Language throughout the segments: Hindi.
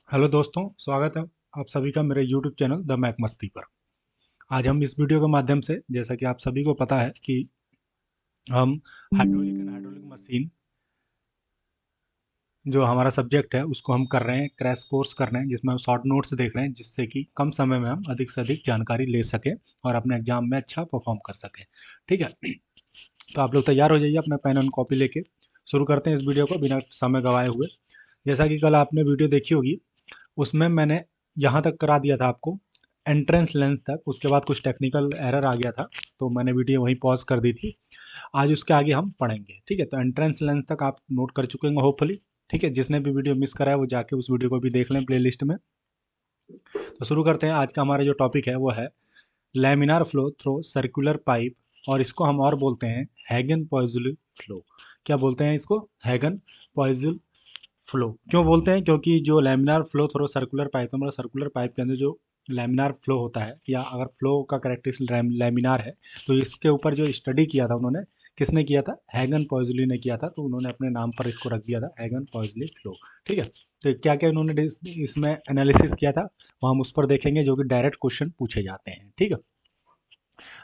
हेलो दोस्तों, स्वागत है आप सभी का मेरे यूट्यूब चैनल द मैक मस्ती पर। आज हम इस वीडियो के माध्यम से, जैसा कि आप सभी को पता है कि हम हाइड्रोलिक एंड हाइड्रोलिक मशीन जो हमारा सब्जेक्ट है उसको हम कर रहे हैं, क्रैश कोर्स कर रहे हैं, जिसमें हम शॉर्ट नोट्स देख रहे हैं, जिससे कि कम समय में हम अधिक से अधिक जानकारी ले सकें और अपने एग्जाम में अच्छा परफॉर्म कर सकें। ठीक है, तो आप लोग तैयार हो जाइए अपना पेन एंड कॉपी लेके। शुरू करते हैं इस वीडियो को बिना समय गंवाए हुए। जैसा कि कल आपने वीडियो देखी होगी, उसमें मैंने यहाँ तक करा दिया था आपको, एंट्रेंस लेंथ तक। उसके बाद कुछ टेक्निकल एरर आ गया था, तो मैंने वीडियो वहीं पॉज कर दी थी। आज उसके आगे हम पढ़ेंगे। ठीक है, तो एंट्रेंस लेंथ तक आप नोट कर चुके होंगे होपफुली। ठीक है, जिसने भी वीडियो मिस करा है वो जाके उस वीडियो को भी देख लें प्लेलिस्ट में। तो शुरू करते हैं। आज का हमारा जो टॉपिक है वो है laminar flow through circular pipe, और इसको हम और बोलते हैं हैगन पॉइजल फ्लो। क्या बोलते हैं इसको? Hagen Poiseuille flow. क्यों बोलते हैं? क्योंकि जो laminar flow through circular pipe है, मतलब सर्कुलर पाइप के अंदर जो लैमिनार फ्लो होता है, या अगर फ्लो का करेक्टरिस्टिक लैमिनार है, तो इसके ऊपर जो स्टडी किया था उन्होंने, किसने किया था? हैगन पॉइजली ने किया था। तो उन्होंने अपने नाम पर इसको रख दिया था हैगन पॉइजली फ्लो। ठीक है, तो क्या क्या उन्होंने इसमें एनालिसिस किया था वो हम उस पर देखेंगे, जो कि डायरेक्ट क्वेश्चन पूछे जाते हैं। ठीक है,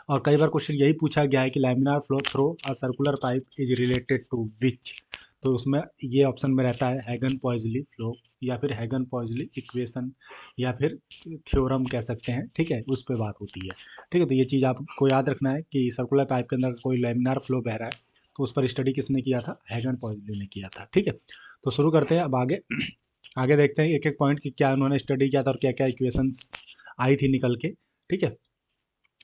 और कई बार क्वेश्चन यही पूछा गया है कि laminar flow through a circular pipe is related to which. तो उसमें ये ऑप्शन में रहता है हैगन पॉइजली फ्लो, या फिर हैगन पॉइजली इक्वेशन, या फिर थ्योरम कह सकते हैं। ठीक है, उस पर बात होती है। ठीक है, तो ये चीज़ आपको याद रखना है कि सर्कुलर पाइप के अंदर कोई लैमिनार फ्लो बह रहा है, तो उस पर स्टडी किसने किया था? हैगन पॉइजली ने किया था। ठीक है, तो शुरू करते हैं अब आगे। आगे देखते हैं एक एक पॉइंट की क्या उन्होंने स्टडी किया था और क्या क्या इक्वेशंस आई थी निकल के। ठीक है,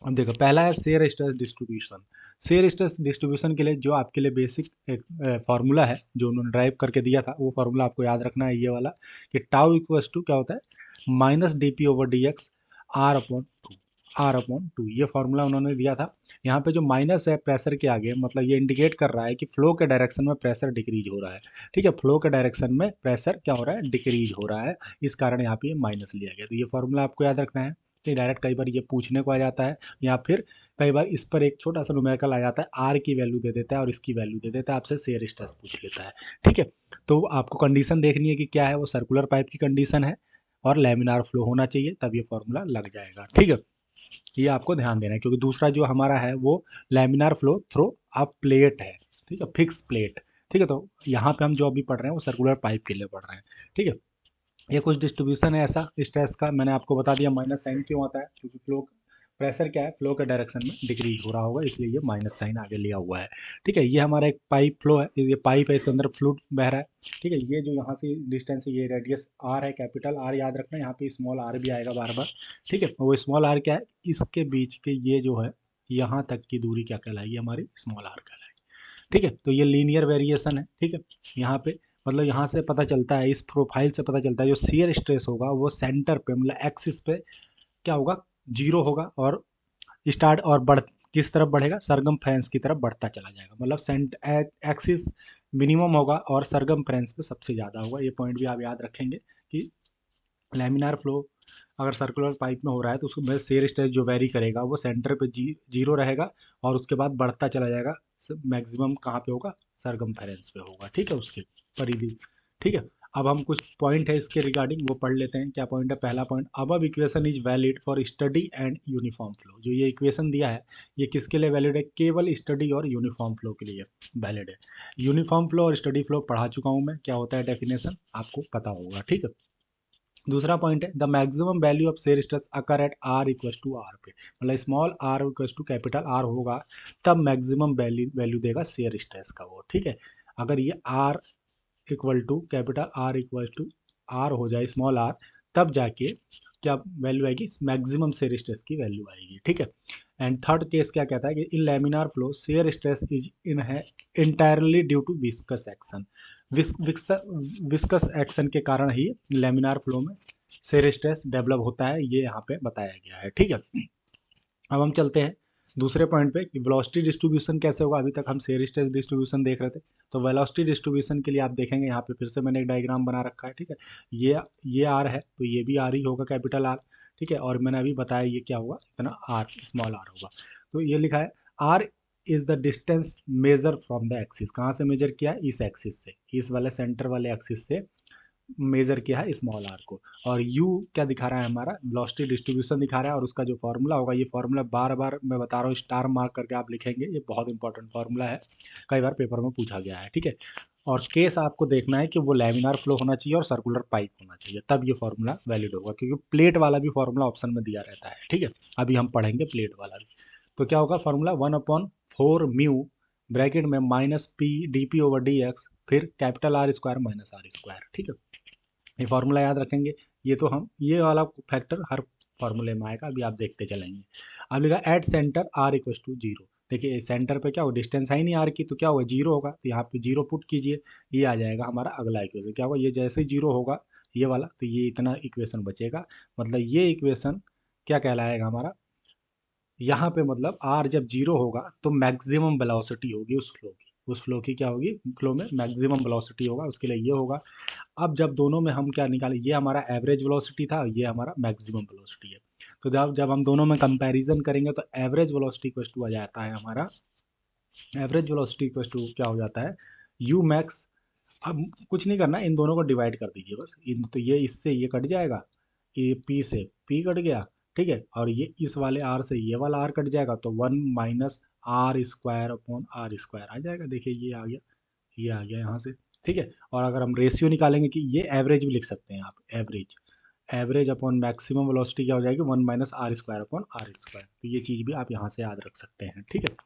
अब देखो, पहला है shear stress distribution. Shear stress distribution के लिए जो आपके लिए बेसिक एक फार्मूला है, जो उन्होंने ड्राइव करके दिया था, वो फार्मूला आपको याद रखना है, ये वाला, कि टाउ इक्वल्स टू क्या होता है? Minus D P over D x r upon two. R upon two, ये फार्मूला उन्होंने दिया था। यहाँ पे जो माइनस है प्रेशर के आगे, मतलब ये इंडिकेट कर रहा है कि फ्लो के डायरेक्शन में प्रेशर डिक्रीज हो रहा है। ठीक है, फ्लो के डायरेक्शन में प्रेशर क्या हो रहा है? डिक्रीज हो रहा है। इस कारण यहाँ पे माइनस लिया गया। तो ये फार्मूला आपको याद रखना है। तो डायरेक्ट कई बार ये पूछने को आ जाता है, या फिर कई बार इस पर एक छोटा सा न्यूमेरिकल आ जाता है, आर की वैल्यू दे देता है और इसकी वैल्यू दे देता है, आपसे शेयर स्ट्रेस पूछ लेता है। ठीक है, तो आपको कंडीशन देखनी है कि क्या है, वो सर्कुलर पाइप की कंडीशन है और लैमिनार फ्लो होना चाहिए, तब ये फॉर्मूला लग जाएगा। ठीक है, ये आपको ध्यान देना है, क्योंकि दूसरा जो हमारा है वो लैमिनार फ्लो थ्रो अ प्लेट है। ठीक है, फिक्स प्लेट। ठीक है, तो यहाँ पे हम जो अभी पढ़ रहे हैं वो सर्कुलर पाइप के लिए पढ़ रहे हैं। ठीक है, ये कुछ डिस्ट्रीब्यूशन है ऐसा स्ट्रेस का, मैंने आपको बता दिया माइनस साइन क्यों आता है, क्योंकि फ्लो प्रेशर क्या है, फ्लो के डायरेक्शन में डिक्रीज हो रहा होगा, इसलिए ये माइनस साइन आगे लिया हुआ है। ठीक है, ये हमारा एक पाइप फ्लो है, ये पाइप है, इसके अंदर फ्लूइड बह रहा है। ठीक है, ये जो यहाँ से डिस्टेंस है, ये रेडियस आर है, कैपिटल आर याद रखना है, यहाँ पे स्मॉल आर भी आएगा बार बार। ठीक है, वो स्मॉल आर क्या है? इसके बीच के ये जो है, यहाँ तक की दूरी क्या कहलाएगी? हमारी स्मॉल आर कहलाएगी। ठीक है, तो ये लीनियर वेरिएशन है। ठीक है, यहाँ पे मतलब यहाँ से पता चलता है, इस प्रोफाइल से पता चलता है, जो शियर स्ट्रेस होगा वो सेंटर पे, मतलब एक्सिस पे क्या होगा? जीरो होगा, और स्टार्ट और बढ़ किस तरफ बढ़ेगा? सरगम फ्रेंस की तरफ बढ़ता चला जाएगा। मतलब सेंट एक्सिस मिनिमम होगा और सरगम फ्रेंस पे सबसे ज़्यादा होगा। ये पॉइंट भी आप याद रखेंगे कि लैमिनार फ्लो अगर सर्कुलर पाइप में हो रहा है, तो उसमें शेयर स्ट्रेस जो वेरी करेगा वो सेंटर पे जीरो रहेगा, और उसके बाद बढ़ता चला जाएगा। मैक्सिमम कहाँ पे होगा? सरकमफेरेंस पे होगा। ठीक है, उसके परिधि। ठीक है, अब हम कुछ पॉइंट है इसके रिगार्डिंग वो पढ़ लेते हैं। क्या पॉइंट है? पहला पॉइंट, अब equation is valid for study and uniform flow. जो ये इक्वेशन दिया है, ये किसके लिए वैलिड है? केवल स्टडी और यूनिफॉर्म फ्लो के लिए वैलिड है। यूनिफॉर्म फ्लो और स्टडी फ्लो पढ़ा चुका हूँ मैं, क्या होता है डेफिनेशन आपको पता होगा। ठीक है, दूसरा पॉइंट है the maximum value of shear stress occur at r equal to R पे, मतलब small r equal to capital R होगा, तब मैक्सिमम वैल्यू वैल्यू देगा शेयर स्ट्रेस का वो। ठीक है, अगर ये r equal to capital R equal to r हो जाए, स्मॉल आर, तब जाके क्या वैल्यू आएगी? मैक्सिमम शेयर स्ट्रेस की वैल्यू आएगी। ठीक है, एंड थर्ड केस क्या कहता है कि in laminar flow shear stress is in है entirely due to viscous action. Viscous action के कारण ही लैमिनार फ्लो में शेयर स्ट्रेस डेवलप होता है, ये यहाँ पे बताया गया है। ठीक है, अब हम चलते हैं दूसरे पॉइंट पे कि वेलोसिटी डिस्ट्रीब्यूशन कैसे होगा। अभी तक हम शेयर स्ट्रेस डिस्ट्रीब्यूशन देख रहे थे, तो वेलोसिटी डिस्ट्रीब्यूशन के लिए आप देखेंगे यहाँ पे फिर से मैंने एक डायग्राम बना रखा है। ठीक है, ये आर है, तो ये भी आर ही होगा, कैपिटल आर। ठीक है, और मैंने अभी बताया ये क्या होगा? इतना आर, स्मॉल आर होगा। तो ये लिखा है r is the distance measure from the axis. कहाँ से मेजर किया है? इस एक्सिस से, इस वाले सेंटर वाले एक्सिस से मेजर किया है स्मॉल आर को। और यू क्या दिखा रहा है, हमारा वेलोसिटी डिस्ट्रीब्यूशन दिखा रहा है, और उसका जो फॉर्मूला होगा, ये फॉर्मूला बार बार मैं बता रहा हूँ, स्टार मार्क करके आप लिखेंगे, ये बहुत इंपॉर्टेंट फॉर्मूला है, कई बार पेपर में पूछा गया है, ठीक है। और केस आपको देखना है कि वो लैमिनार फ्लो होना चाहिए और सर्कुलर पाइप होना चाहिए, तब ये फॉर्मूला वैलिड होगा, क्योंकि प्लेट वाला भी फॉर्मूला ऑप्शन में दिया रहता है, ठीक है। अभी हम पढ़ेंगे प्लेट वाला भी। तो क्या होगा फॉर्मूला, 1/4 म्यू ब्रैकेट में minus P D P over D X, फिर capital R square minus R square, ठीक है। ये फार्मूला याद रखेंगे। ये तो हम ये वाला फैक्टर हर फार्मूले में आएगा, अभी आप देखते चलेंगे। अब लिखा at center r equal to zero. देखिए सेंटर पे क्या होगा, डिस्टेंस है ही नहीं आर की, तो क्या होगा, जीरो होगा, तो यहाँ पे जीरो पुट कीजिए, ये आ जाएगा हमारा अगला इक्वेशन। क्या होगा, ये जैसे जीरो होगा ये वाला, तो ये इतना इक्वेशन बचेगा, मतलब ये इक्वेशन क्या कहलाएगा हमारा, यहाँ पे मतलब आर जब जीरो होगा तो मैक्सिमम वेलोसिटी होगी उस फ्लो की, उस फ्लो की क्या होगी, फ्लो में मैक्सिमम वेलोसिटी होगा, उसके लिए ये होगा। अब जब दोनों में हम क्या निकालें, ये हमारा एवरेज वेलोसिटी था, ये हमारा मैक्सिमम वेलोसिटी है, तो जब जब हम दोनों में कंपैरिजन करेंगे तो एवरेज वेलोसिटी इक्वल टू आ जाता है हमारा, एवरेज वेलोसिटी इक्वल टू क्या हो जाता है, यू मैक्स। अब कुछ नहीं करना, इन दोनों को डिवाइड कर दीजिए बस, इन तो ये इससे ये कट जाएगा, ये पी से पी कट गया, ठीक है, और ये इस वाले आर से ये वाला आर कट जाएगा, तो 1 - are square upon are square आ जाएगा। देखिए ये आ गया, ये आ गया यहाँ से, ठीक है। और अगर हम रेशियो निकालेंगे कि ये एवरेज भी लिख सकते हैं आप, average, average upon maximum velocity क्या हो जाएगी, 1 - are square upon are square, तो ये चीज़ भी आप यहाँ से याद रख सकते हैं, ठीक है।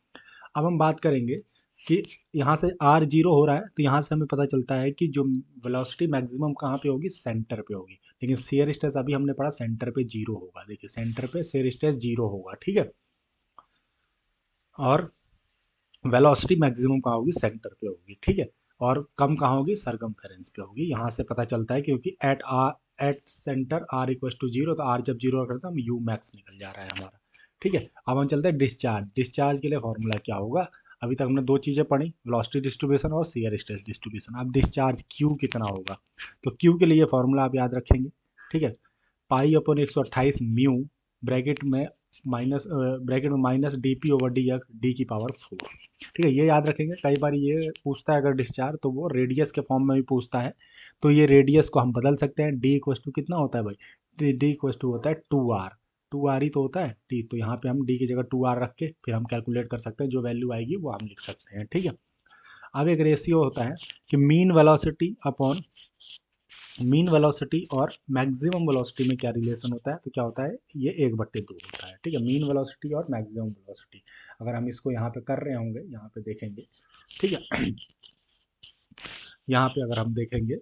अब हम बात करेंगे कि यहाँ से आर जीरो हो रहा है, तो यहाँ से हमें पता चलता है कि जो वेलोसिटी मैक्सिमम कहाँ पे होगी, सेंटर पे होगी, लेकिन शेयर स्ट्रेस अभी हमने पढ़ा सेंटर पे जीरो होगा, देखिए सेंटर पे शेयर स्ट्रेस जीरो होगा, ठीक है। और वेलोसिटी मैक्सिमम कहाँ होगी, सेंटर पे होगी, ठीक है। और कम कहाँ होगी, सरकमफेरेंस पे होगी, यहाँ से पता चलता है, क्योंकि at center r equal to zero, तो आर जब जीरो करता है हम यू मैक्स निकल जा रहा है हमारा, ठीक है। अब हम चलते हैं डिस्चार्ज। डिस्चार्ज के लिए फॉर्मूला क्या होगा, अभी तक हमने दो चीज़ें पढ़ी, वेलोसिटी डिस्ट्रीब्यूशन और शियर स्ट्रेस डिस्ट्रीब्यूशन। अब डिस्चार्ज क्यू कितना होगा, तो क्यू के लिए फॉर्मूला आप याद रखेंगे, ठीक है, पाई अपॉन 128 म्यू ब्रैकेट में minus D P over D x D की पावर 4, ठीक है। ये याद रखेंगे, कई बार ये पूछता है अगर डिस्चार्ज, तो वो रेडियस के फॉर्म में भी पूछता है, तो ये रेडियस को हम बदल सकते हैं, डी इक्वस टू कितना होता है भाई, डी इक्वस टू होता है 2r, 2r ही तो होता है डी, तो यहाँ पे हम डी की जगह 2r रख के फिर हम कैलकुलेट कर सकते हैं, जो वैल्यू आएगी वो हम लिख सकते हैं, ठीक है। अब एक रेशियो होता है कि mean velocity upon mean velocity और मैक्सिमम वेलोसिटी में क्या रिलेशन होता है, तो क्या होता है, ये 1/2 होता है, ठीक है, मीन वेलोसिटी और मैक्सिमम वेलोसिटी। अगर हम इसको यहाँ पे कर रहे होंगे, यहाँ पे देखेंगे, ठीक है, यहाँ पे अगर हम देखेंगे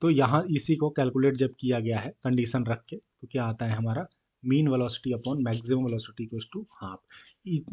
तो यहाँ इसी को कैलकुलेट जब किया गया है कंडीशन रख के, तो क्या आता है हमारा, mean velocity upon maximum velocity equals to half.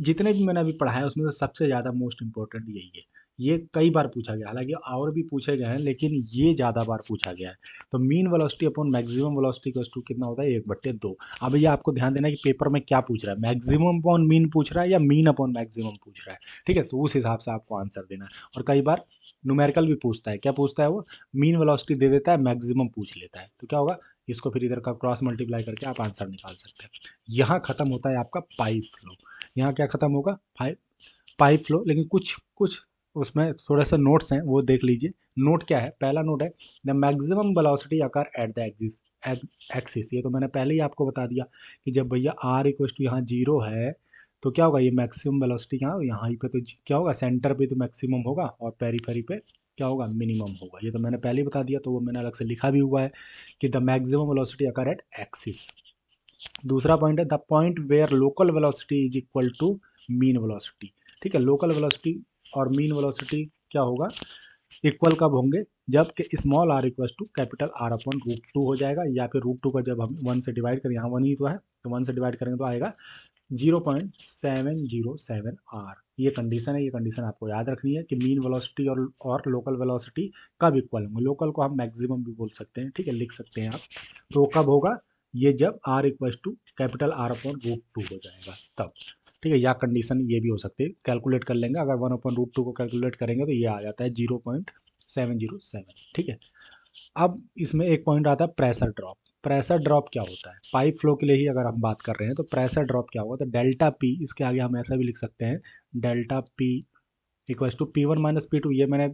जितने भी मैंने अभी पढ़ा है उसमें से सबसे ज़्यादा मोस्ट इंपॉर्टेंट यही है, ये कई बार पूछा गया, हालांकि और भी पूछे गए हैं लेकिन ये ज़्यादा बार पूछा गया है। तो mean velocity upon maximum velocity equals to कितना होता है, 1/2। अब ये आपको ध्यान देना है कि पेपर में क्या पूछ रहा है, मैक्सिमम अपॉन मीन पूछ रहा है या मीन अपॉन मैक्सिमम पूछ रहा है, ठीक है, तो उस हिसाब से आपको आंसर देना है। और कई बार न्यूमेरिकल भी पूछता है, क्या पूछता है वो, मीन वेलोसिटी दे देता है, मैक्सिमम पूछ लेता है, तो क्या होगा, इसको फिर इधर का क्रॉस मल्टीप्लाई करके आप आंसर निकाल सकते हैं। यहाँ खत्म होता है आपका पाइप फ्लो। यहाँ क्या खत्म होगा, पाइप पाइप फ्लो, लेकिन कुछ कुछ उसमें थोड़े से नोट्स हैं, वो देख लीजिए। नोट क्या है, पहला नोट है the maximum velocity occur at the axis, ये तो मैंने पहले ही आपको बता दिया कि जब भैया आर इक्वल टू यहाँ जीरो है, तो क्या होगा, ये मैक्सिमम वेलोसिटी यहाँ यहाँ ही पे, तो क्या होगा, सेंटर पे तो मैक्सिमम होगा और पेरीफेरी पे क्या होगा, मिनिमम होगा, ये तो मैंने पहले ही बता दिया, तो वो मैंने अलग से लिखा भी हुआ है कि the maximum velocity occur at axis. दूसरा पॉइंट है the point where local velocity is equal to mean velocity, ठीक है, लोकल वेलोसिटी और मीन वेलोसिटी क्या होगा, इक्वल कब होंगे, जब कि small r equal to capital R upon √2 हो जाएगा, या फिर √2 का जब हम 1 से डिवाइड करें, यहाँ 1 ही तो है, तो 1 से डिवाइड करेंगे तो आएगा 0.707 आर। ये कंडीशन है, ये कंडीशन आपको याद रखनी है कि मीन वेलोसिटी और लोकल वेलोसिटी कब इक्वल होंगे, लोकल को हम मैक्सिमम भी बोल सकते हैं, ठीक है, लिख सकते हैं आप, तो कब होगा, ये जब r equal to capital R upon √2 हो जाएगा तब, ठीक है, या कंडीशन ये भी हो सकती है, कैलकुलेट कर लेंगे, अगर 1/√2 को कैलकुलेट करेंगे तो ये आ जाता है 0.707, ठीक है। अब इसमें एक पॉइंट आता है प्रेशर ड्रॉप। प्रेशर ड्रॉप क्या होता है, पाइप फ्लो के लिए ही अगर हम बात कर रहे हैं तो प्रेशर ड्रॉप क्या होगा, तो डेल्टा पी, इसके आगे हम ऐसा भी लिख सकते हैं delta p equal to P1 minus P2। ये मैंने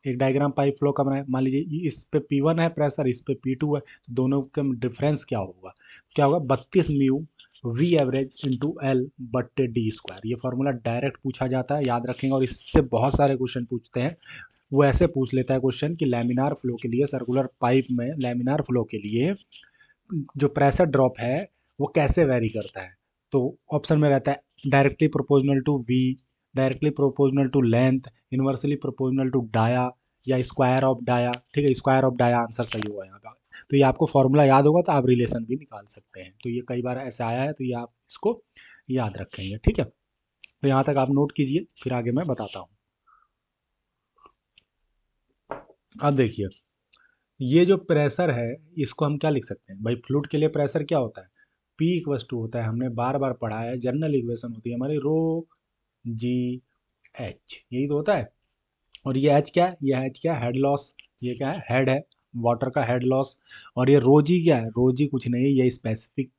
एक डायग्राम पाइप फ्लो का बनाया। मान लीजिए इस पे P1 है प्रेशर, इस पे P2 है, तो दोनों का डिफरेंस क्या होगा? क्या होगा? 32 mu v average into l बट्टे डी स्क्वायर। ये फॉर्मूला डायरेक्ट पूछा जाता है, याद रखेंगे। और इससे बहुत सारे क्वेश्चन पूछते हैं। वो ऐसे पूछ लेता है क्वेश्चन कि लैमिनार फ्लो के लिए, सर्कुलर पाइप में लैमिनार फ्लो के लिए जो प्रेशर ड्रॉप है वो कैसे वेरी करता है। तो ऑप्शन में रहता है directly proportional to v, directly proportional to length, inversely proportional to dia, या स्क्वायर ऑफ डाया। ठीक है, स्क्वायर ऑफ डाया आंसर सही होगा यहाँ पे। तो ये आपको फॉर्मूला याद होगा तो आप रिलेशन भी निकाल सकते हैं। तो ये कई बार ऐसे आया है, तो ये आप इसको याद रखेंगे। ठीक है, तो यहाँ तक आप नोट कीजिए, फिर आगे मैं बताता हूँ। अब देखिए, ये जो प्रेशर है इसको हम क्या लिख सकते हैं भाई? फ्लूइड के लिए प्रेशर क्या होता है? P इक्वस टू होता है, हमने बार बार पढ़ा है, जनरल इक्वेशन होती है हमारी रो जी एच, यही तो होता है। और ये एच क्या है? ये एच क्या है? Head loss. ये क्या है? हेड है, वाटर का हेड लॉस। और ये रो जी क्या है? रो जी कुछ नहीं है, ये स्पेसिफिक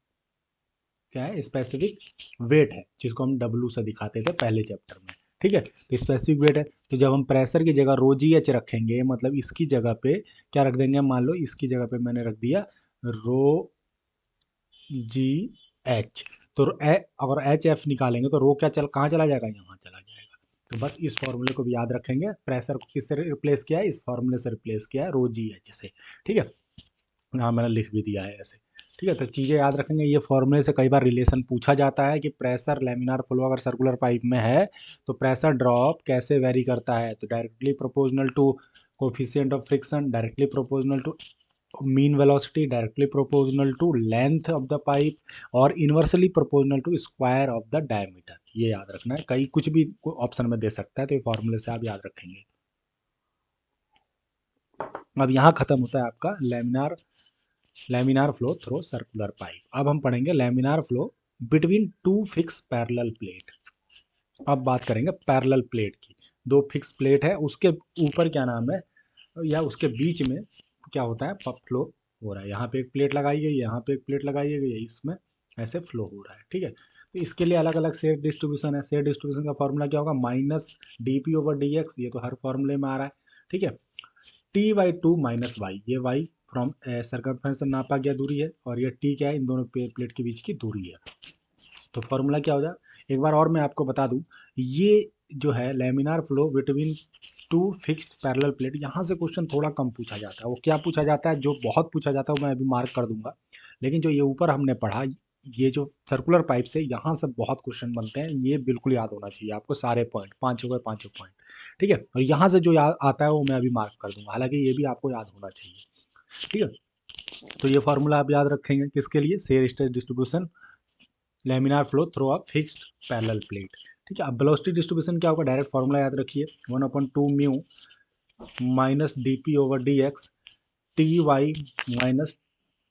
क्या है? स्पेसिफिक वेट है, जिसको हम डब्लू से दिखाते थे पहले चैप्टर में। ठीक है, तो स्पेसिफिक वेट है। तो जब हम प्रेशर की जगह रो जी एच रखेंगे, मतलब इसकी जगह पे क्या रख देंगे? मान लो इसकी जगह पे मैंने रख दिया रो जी एच। तो अगर एच एफ निकालेंगे तो रो क्या कहाँ चला जाएगा? यहाँ चला जाएगा। तो बस इस फॉर्मूले को भी याद रखेंगे। प्रेशर को किससे रिप्लेस किया है? इस फॉर्मूले से रिप्लेस किया है, रो जी एच से। ठीक है, हाँ मैंने लिख भी दिया है ऐसे। ठीक है, तो चीज़ें याद रखेंगे। ये फॉर्मूले से कई बार रिलेशन पूछा जाता है कि प्रेशर लेमिनार फ्लो अगर सर्कुलर पाइप में है तो प्रेशर ड्रॉप कैसे वेरी करता है? तो directly proportional to coefficient of friction, directly proportional to mean velocity, directly proportional to length of the pipe, और inversely proportional to square of the diameter. ये याद रखना है, कई कुछ भी ऑप्शन में दे सकता है, तो ये फॉर्मूले से आप याद रखेंगे। अब यहाँ खत्म होता है आपका laminar flow through circular pipe. अब हम पढ़ेंगे laminar flow between two fix parallel plate. अब बात करेंगे पैरेलल प्लेट की। दो फिक्स प्लेट है, उसके ऊपर क्या नाम है, या उसके बीच में क्या होता है? फ्लो हो रहा है। यहाँ पे एक प्लेट लगाई गई है, यहाँ पे एक प्लेट लगाई गई है, इसमें ऐसे फ्लो हो रहा है। ठीक है, तो इसके लिए अलग अलग शेयर डिस्ट्रीब्यूशन है। शेयर डिस्ट्रीब्यूशन का फॉर्मूला क्या होगा? Minus D P over D x. ये तो हर फॉर्मूले में आ रहा है। ठीक है, t by two minus y, ये वाई फ्रॉम सर्कमफ्रेंस से नापा गया दूरी है, और ये टी क्या है? इन दोनों प्लेट के बीच की दूरी है। तो फॉर्मूला क्या हो जाए? एक बार और मैं आपको बता दूं, ये जो है laminar flow between two fixed parallel plate, यहाँ से क्वेश्चन थोड़ा कम पूछा जाता है। वो क्या पूछा जाता है? जो बहुत पूछा जाता है वो मैं अभी मार्क कर दूंगा। लेकिन जो ये ऊपर हमने पढ़ा, ये जो सर्कुलर पाइप से यहाँ से बहुत क्वेश्चन बनते हैं, ये बिल्कुल याद होना चाहिए आपको, सारे पॉइंट, पाँचों के पाँचों पॉइंट। ठीक है, और यहाँ से जो याद आता है वो मैं अभी मार्क कर दूंगा, हालांकि ये भी आपको याद होना चाहिए। ठीक है, तो ये फॉर्मूला आप याद रखेंगे किसके लिए? Shear stress distribution laminar flow through a fixed parallel plate. ठीक है, अब वेलोसिटी डिस्ट्रीब्यूशन क्या होगा? डायरेक्ट फॉर्मूला याद रखिए, 1/2 mu minus D P over D x t y minus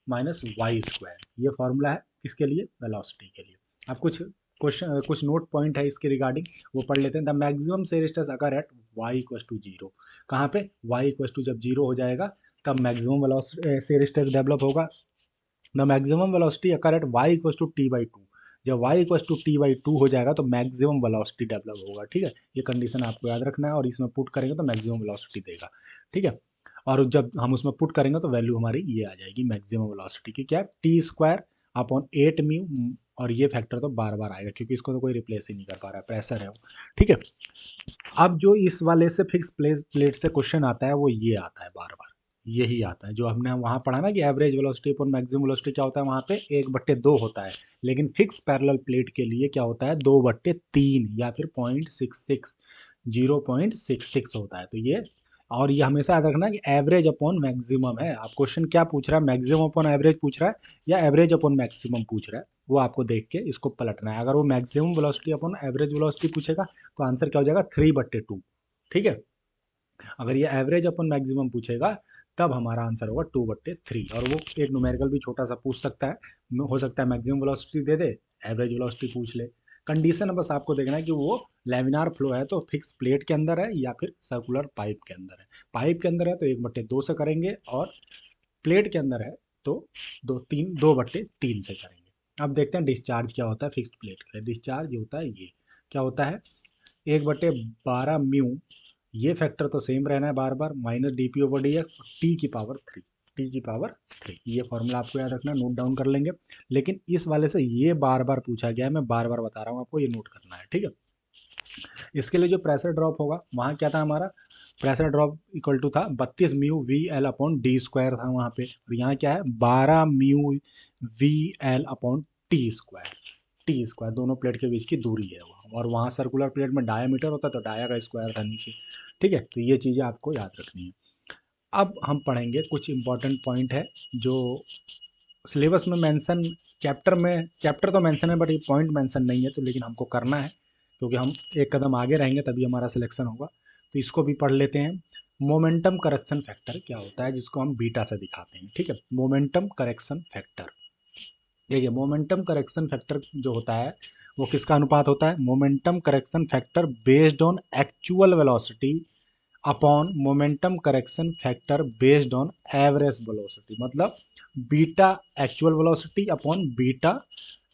minus y square. ये फॉर्मूला है किसके लिए? वेलोसिटी के लिए। अब कुछ क्वेश्चन, कुछ नोट पॉइंट है इसके रिगार्डिंग, वो पढ़ लेते हैं। द मैक्सिमम शेयर स्ट्रेस अगर at y equals to zero. कहाँ पे? वाई इक्वस टू जब जीरो हो जाएगा तब maximum velocity shear stress develop होगा। The maximum velocity occur at y equals to T by two. जब y equals to T by two हो जाएगा तो मैक्सिमम वेलोसिटी डेवलप होगा। ठीक है, ये कंडीशन आपको याद रखना है, और इसमें पुट करेंगे तो मैक्सिमम वेलोसिटी देगा। ठीक है, और जब हम उसमें पुट करेंगे तो वैल्यू हमारी ये आ जाएगी मैक्सिमम वेलोसिटी की, क्या? T square upon 8 mu. और ये फैक्टर तो बार बार आएगा क्योंकि इसको तो कोई रिप्लेस ही नहीं कर पा रहा है, प्रेशर है वो। ठीक है, अब जो इस वाले से फिक्स प्लेट से क्वेश्चन आता है वो ये आता है बार बार, यही आता है जो हमने वहाँ पढ़ा ना कि एवरेज वेलोसिटी पर मैक्सिमम वेलोसिटी क्या होता है? वहाँ पे 1/2 होता है। लेकिन फिक्स पैरेलल प्लेट के लिए क्या होता है? 2/3 या फिर 0.66, 0.66 होता है। तो ये, और ये हमेशा याद रखना कि एवरेज अपॉन मैक्सिमम है। आप क्वेश्चन क्या पूछ रहा है? मैक्सिमम अपॉन एवरेज पूछ रहा है या एवरेज अपॉन मैक्सिमम पूछ रहा है? वो आपको देख के इसको पलटना है। अगर वो maximum velocity upon average velocity पूछेगा तो आंसर क्या हो जाएगा? 3/2। ठीक है, अगर ये एवरेज अपन मैक्सिमम पूछेगा तब हमारा आंसर होगा 2/3। और वो एक न्यूमेरिकल भी छोटा सा पूछ सकता है, हो सकता है मैक्सिमम वेलोसिटी दे दे, एवरेज वेलोसिटी पूछ ले। कंडीशन बस आपको देखना है कि वो लेमिनार फ्लो है तो फिक्स प्लेट के अंदर है या फिर सर्कुलर पाइप के अंदर है। पाइप के अंदर है तो 1/2 से करेंगे, और प्लेट के अंदर है तो 2/3 से करेंगे। अब देखते हैं डिस्चार्ज क्या होता है फिक्स्ड प्लेट के लिए। डिस्चार्ज होता है ये, क्या होता है? 1/12 म्यू, ये फैक्टर तो सेम रहना है बार बार, minus D P over D x, T की पावर 3, टी की पावर 3, ये फॉर्मूला आपको याद रखना है, नोट डाउन कर लेंगे। लेकिन इस वाले से ये बार बार पूछा गया है, मैं बार बार बता रहा हूँ आपको, ये नोट करना है, ठीक है। इसके लिए जो प्रेशर ड्रॉप होगा, वहाँ क्या था हमारा, प्रेशर ड्रॉप इक्वल टू था 32 mu V L upon D square था वहाँ पे, और यहाँ क्या है 12 mu V L upon T square, दोनों प्लेट के बीच की दूरी है वो, और वहाँ सर्कुलर प्लेट में डायामीटर होता है तो डाया का स्क्वायर था नीचे, ठीक है। तो ये चीज़ें आपको याद रखनी है। अब हम पढ़ेंगे कुछ इंपॉर्टेंट पॉइंट है जो सिलेबस में मेंशन, चैप्टर तो मेंशन है बट ये पॉइंट मेंशन नहीं है, तो लेकिन हमको करना है क्योंकि हम एक कदम आगे रहेंगे तभी हमारा सिलेक्शन होगा। तो इसको भी पढ़ लेते हैं। मोमेंटम करेक्शन फैक्टर क्या होता है, जिसको हम बीटा से दिखाते हैं, ठीक है। मोमेंटम करेक्शन फैक्टर, देखिए मोमेंटम करेक्शन फैक्टर जो होता है वो किसका अनुपात होता है, momentum correction factor based on actual velocity upon momentum correction factor based on average velocity, मतलब beta actual velocity upon beta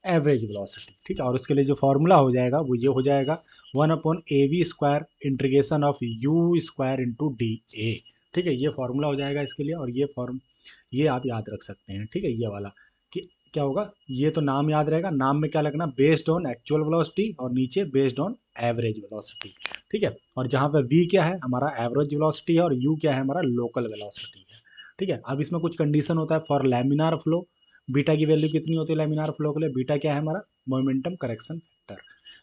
average velocity, ठीक है। और उसके लिए जो फॉर्मूला हो जाएगा वो ये हो जाएगा 1/AV² integration of U² into D A, ठीक है। ये फॉर्मूला हो जाएगा इसके लिए, और ये आप याद रख सकते हैं, ठीक है। ये वाला कि क्या होगा, ये तो नाम याद रहेगा, नाम में क्या लगना, बेस्ड ऑन एक्चुअल वेलोसिटी और नीचे बेस्ड ऑन एवरेज वेलोसिटी, ठीक है। और जहाँ पे v क्या है हमारा एवरेज वेलोसिटी है, और u क्या है हमारा लोकल वेलोसिटी है, ठीक है। अब इसमें कुछ कंडीशन होता है, फॉर लैमिनार फ्लो बीटा की वैल्यू कितनी होती है लैमिनार फ्लो के लिए, बीटा क्या है हमारा मोमेंटम करेक्शन फैक्टर,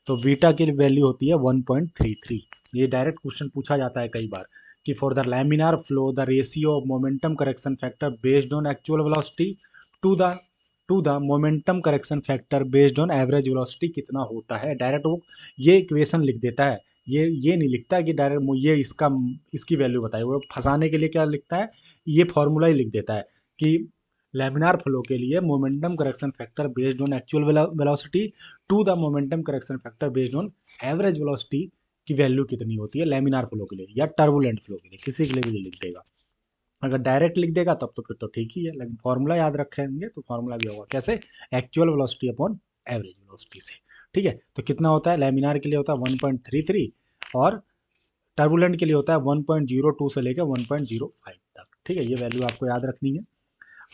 तो बीटा की वैल्यू होती है 1.33। ये डायरेक्ट क्वेश्चन पूछा जाता है कई बार कि for the laminar flow the ratio of momentum correction factor based on actual velocity to the momentum correction factor based on average velocity कितना होता है, डायरेक्ट वो ये इक्वेशन लिख देता है, ये नहीं लिखता कि डायरेक्ट ये इसकी वैल्यू बताए, वो फंसाने के लिए क्या लिखता है, ये फॉर्मूला ही लिख देता है कि लैमिनार फ्लो के लिए momentum correction factor based on actual velocity to the momentum correction factor based on average velocity की वैल्यू कितनी होती है लैमिनार फ्लो के लिए या टर्बुलेंट फ्लो के लिए, किसी के लिए भी लिख देगा। अगर डायरेक्ट लिख देगा तब तो फिर तो ठीक ही है, लेकिन फॉर्मूला याद रखेंगे तो फॉर्मूला भी होगा कैसे, actual velocity upon average velocity से, ठीक है। तो कितना होता है, लैमिनार के लिए होता है 1.33, और टर्बुलेंट के लिए होता है 1.02 से लेकर 1.05 तक, ठीक है। ये वैल्यू आपको याद रखनी है।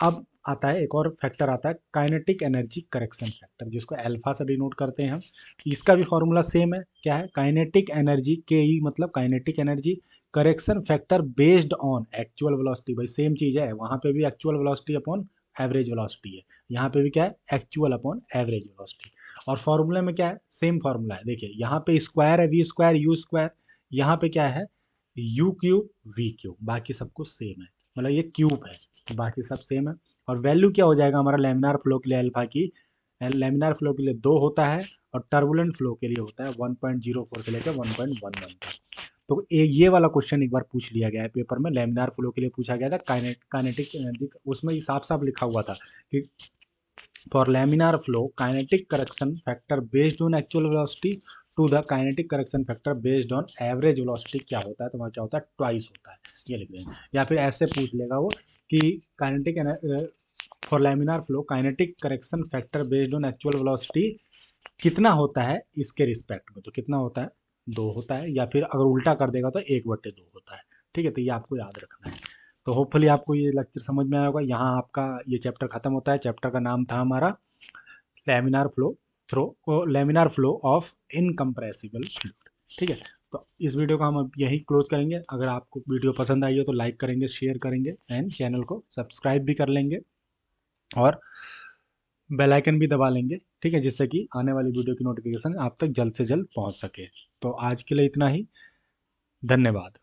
अब आता है एक और फैक्टर आता है काइनेटिक एनर्जी करेक्शन फैक्टर, जिसको अल्फा से डिनोट करते हैं हम। इसका भी फॉर्मूला सेम है, क्या है, काइनेटिक एनर्जी के ई मतलब kinetic energy correction factor based on actual velocity, भाई सेम चीज़ है, वहाँ पे भी actual velocity upon average velocity है, यहाँ पे भी क्या है एक्चुअल अपॉन एवरेज वेलोसिटी। और फॉर्मूले में क्या है, सेम फॉर्मूला है, देखिए यहाँ पे स्क्वायर है v²u², यहाँ पे क्या है u³ v³, बाकी सब कुछ सेम है, मतलब ये क्यूब है, बाकी सब सेम है। और वैल्यू क्या हो जाएगा हमारा लैमिनार फ्लो के लिए अल्फा की, लैमिनार फ्लो के लिए 2 होता है, और टर्बुलेंट फ्लो के लिए होता है 1.04 से लेकर 1.11 तक। तो ये वाला क्वेश्चन एक बार पूछ लिया गया है पेपर में, लैमिनार फ्लो के लिए पूछा गया था, काइनेटिक एनर्जी, उसमें साफ साफ लिखा हुआ था कि for laminar flow kinetic correction factor based on actual velocity to the kinetic correction factor based on average velocity क्या होता है, तो वहाँ क्या होता है ट्वाइस होता है, ये लिख देंगे। या फिर ऐसे पूछ लेगा वो कि kinetic for laminar flow kinetic correction factor based on actual velocity कितना होता है इसके रिस्पेक्ट में, तो कितना होता है 2 होता है, या फिर अगर उल्टा कर देगा तो 1/2 होता है, ठीक है। तो ये आपको याद रखना है। तो होपफुली आपको ये लेक्चर समझ में आया होगा, यहाँ आपका ये चैप्टर खत्म होता है। चैप्टर का नाम था हमारा laminar flow laminar flow of incompressible fluid, ठीक है। तो इस वीडियो को हम अब यही क्लोज करेंगे। अगर आपको वीडियो पसंद आई हो तो लाइक करेंगे, शेयर करेंगे, एंड चैनल को सब्सक्राइब भी कर लेंगे, और बेल आइकन भी दबा लेंगे, ठीक है, जिससे कि आने वाली वीडियो की नोटिफिकेशन आप तक जल्द से जल्द पहुंच सके। तो आज के लिए इतना ही, धन्यवाद।